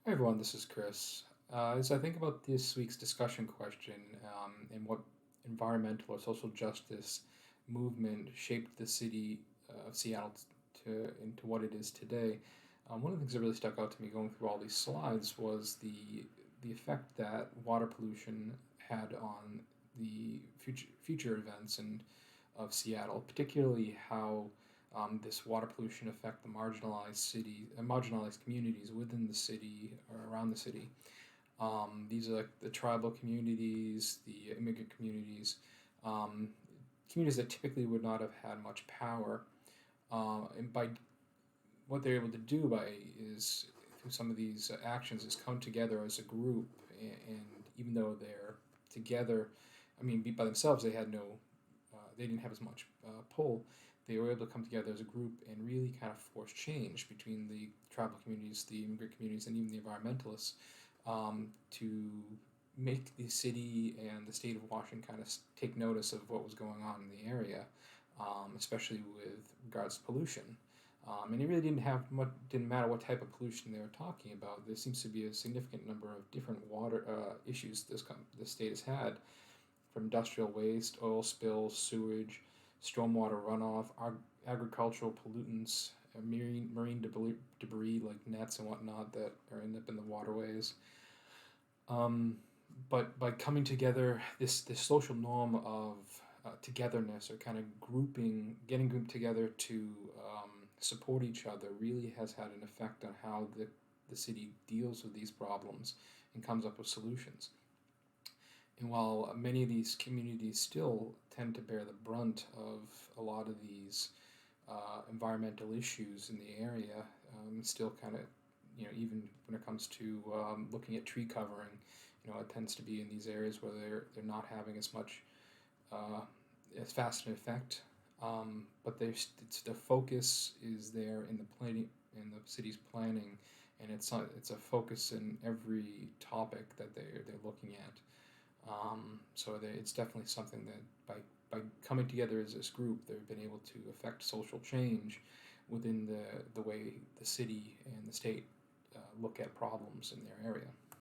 Hi everyone, this is Chris. As I think about this week's discussion question and what environmental or social justice movement shaped the city of Seattle into what it is today, one of the things that really stuck out to me going through all these slides was the effect that water pollution had on the future events and of Seattle, particularly how this water pollution affect the marginalized communities within the city or around the city. These are like the tribal communities, the immigrant communities, um, communities that typically would not have had much power. And by what they're able to do by is through some of these actions is come together as a group, and even though they're together, I mean, by themselves, they didn't have as much pull. They were able to come together as a group and really kind of force change between the tribal communities, the immigrant communities, and even the environmentalists to make the city and the state of Washington kind of take notice of what was going on in the area, especially with regards to pollution. And it really didn't matter what type of pollution they were talking about. There seems to be a significant number of different water issues this state has had, from industrial waste, oil spills, sewage, stormwater runoff, agricultural pollutants, marine debris like nets and whatnot that are end up in the waterways. Um, but by coming together, this social norm of togetherness or kind of getting grouped together to support each other really has had an effect on how the city deals with these problems and comes up with solutions. And while many of these communities still tend to bear the brunt of a lot of these environmental issues in the area, still kind of, even when it comes to looking at tree covering, it tends to be in these areas where they're not having as much uh, as fast an effect. But the focus is there in the planning, in the city's planning, and it's a focus in every topic that they're looking at. It's definitely something that by coming together as this group, they've been able to affect social change within the way the city and the state look at problems in their area.